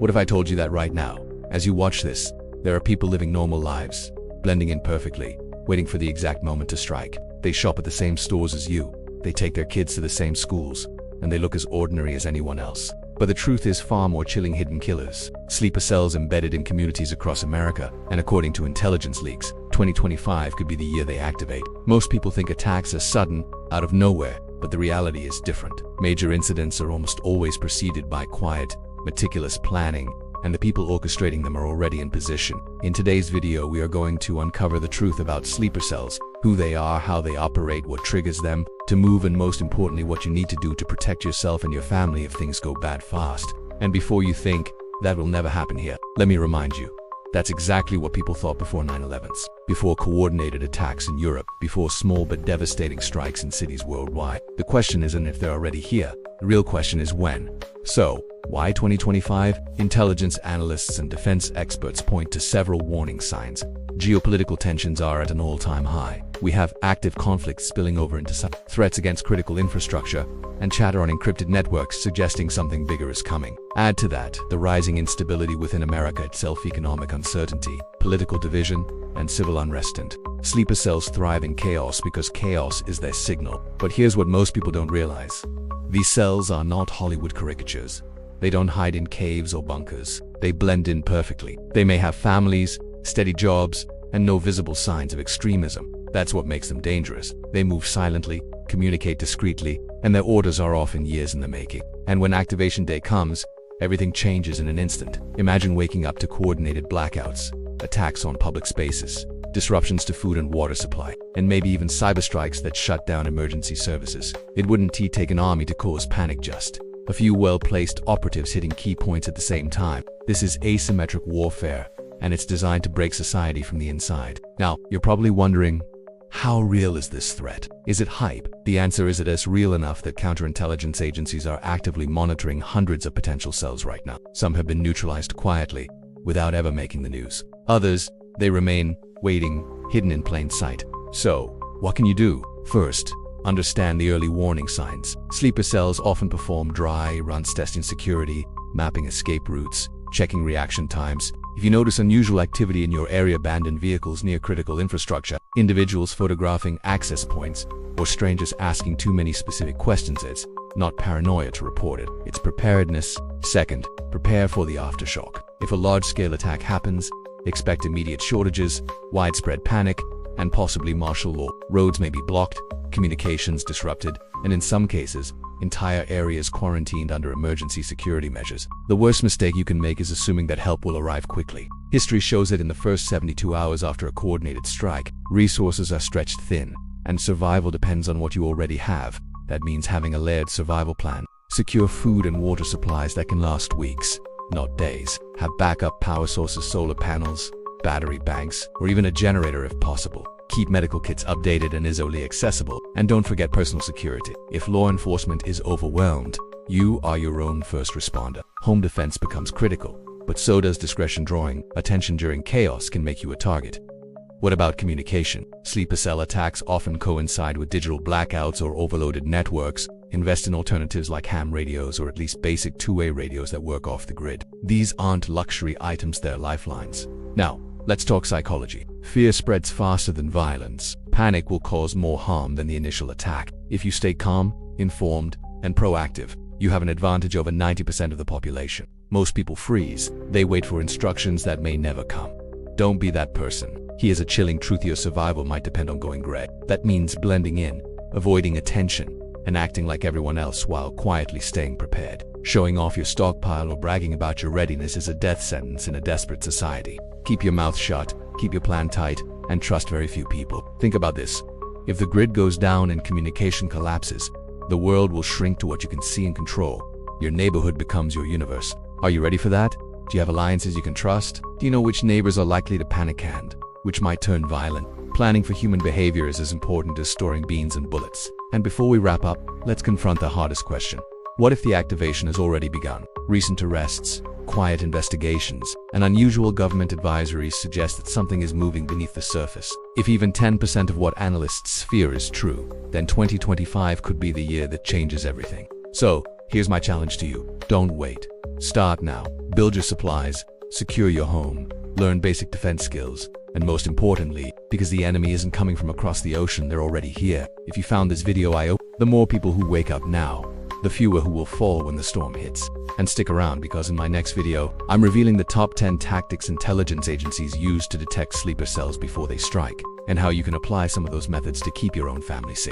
What if I told you that right now, as you watch this, there are people living normal lives, blending in perfectly, waiting for the exact moment to strike. They shop at the same stores as you, they take their kids to the same schools, and they look as ordinary as anyone else. But the truth is far more chilling: hidden killers, sleeper cells embedded in communities across America, and according to intelligence leaks, 2025 could be the year they activate. Most people think attacks are sudden, out of nowhere, but the reality is different. Major incidents are almost always preceded by quiet, meticulous planning, and the people orchestrating them are already in position. In today's video, we are going to uncover the truth about sleeper cells, who they are, how they operate, what triggers them to move, and most importantly, what you need to do to protect yourself and your family if things go bad fast. And before you think that will never happen here, let me remind you, that's exactly what people thought before 9/11s, before coordinated attacks in Europe, before small but devastating strikes in cities worldwide. The question isn't if they're already here, the real question is when. So, why 2025? Intelligence analysts and defense experts point to several warning signs. Geopolitical tensions are at an all-time high. We have active conflicts spilling over into threats against critical infrastructure, and chatter on encrypted networks suggesting something bigger is coming. Add to that the rising instability within America itself, economic uncertainty, political division, and civil unrest. And sleeper cells thrive in chaos because chaos is their signal. But here's what most people don't realize. These cells are not Hollywood caricatures. They don't hide in caves or bunkers. They blend in perfectly. They may have families, steady jobs, and no visible signs of extremism. That's what makes them dangerous. They move silently, communicate discreetly, and their orders are often years in the making. And when activation day comes, everything changes in an instant. Imagine waking up to coordinated blackouts, attacks on public spaces, disruptions to food and water supply, and maybe even cyber strikes that shut down emergency services. It wouldn't take an army to cause panic, just a few well-placed operatives hitting key points at the same time. This is asymmetric warfare, and it's designed to break society from the inside. Now, you're probably wondering, how real is this threat? Is it hype? The answer is, it is real enough that counterintelligence agencies are actively monitoring hundreds of potential cells right now. Some have been neutralized quietly, without ever making the news. Others, they remain waiting, hidden in plain sight. So, what can you do? First, understand the early warning signs. Sleeper cells often perform dry runs, testing security, mapping escape routes, checking reaction times. If you notice unusual activity in your area, abandoned vehicles near critical infrastructure, individuals photographing access points, or strangers asking too many specific questions, it's not paranoia to report it. It's preparedness. Second, prepare for the aftershock. If a large-scale attack happens, expect immediate shortages, widespread panic, and possibly martial law. Roads may be blocked, communications disrupted, and in some cases, entire areas quarantined under emergency security measures. The worst mistake you can make is assuming that help will arrive quickly. History shows that in the first 72 hours after a coordinated strike, resources are stretched thin, and survival depends on what you already have. That means having a layered survival plan. Secure food and water supplies that can last weeks, not days. Have backup power sources, solar panels, battery banks, or even a generator if possible. Keep medical kits updated and easily accessible. And don't forget personal security. If law enforcement is overwhelmed, you are your own first responder. Home defense becomes critical, but so does discretion. Drawing attention during chaos can make you a target. What about communication? Sleeper cell attacks often coincide with digital blackouts or overloaded networks. Invest in alternatives like ham radios, or at least basic two-way radios that work off the grid. These aren't luxury items, they're lifelines. Now, let's talk psychology. Fear spreads faster than violence. Panic will cause more harm than the initial attack. If you stay calm, informed, and proactive, you have an advantage over 90% of the population. Most people freeze. They wait for instructions that may never come. Don't be that person. Here's a chilling truth: your survival might depend on going gray. That means blending in, avoiding attention, and acting like everyone else while quietly staying prepared. Showing off your stockpile or bragging about your readiness is a death sentence in a desperate society. Keep your mouth shut, keep your plan tight, and trust very few people. Think about this. If the grid goes down and communication collapses, the world will shrink to what you can see and control. Your neighborhood becomes your universe. Are you ready for that? Do you have alliances you can trust? Do you know which neighbors are likely to panic and which might turn violent? Planning for human behavior is as important as storing beans and bullets. And before we wrap up, let's confront the hardest question. What if the activation has already begun? Recent arrests, quiet investigations, and unusual government advisories suggest that something is moving beneath the surface. If even 10% of what analysts fear is true, then 2025 could be the year that changes everything. So, Here's my challenge to you. Don't wait. Start now. Build your supplies, secure your home, learn basic defense skills, and most importantly, because the enemy isn't coming from across the ocean, they're already here. If you found this video the more people who wake up now, the fewer who will fall when the storm hits. And stick around, because in my next video, I'm revealing the top 10 tactics intelligence agencies use to detect sleeper cells before they strike, and how you can apply some of those methods to keep your own family safe.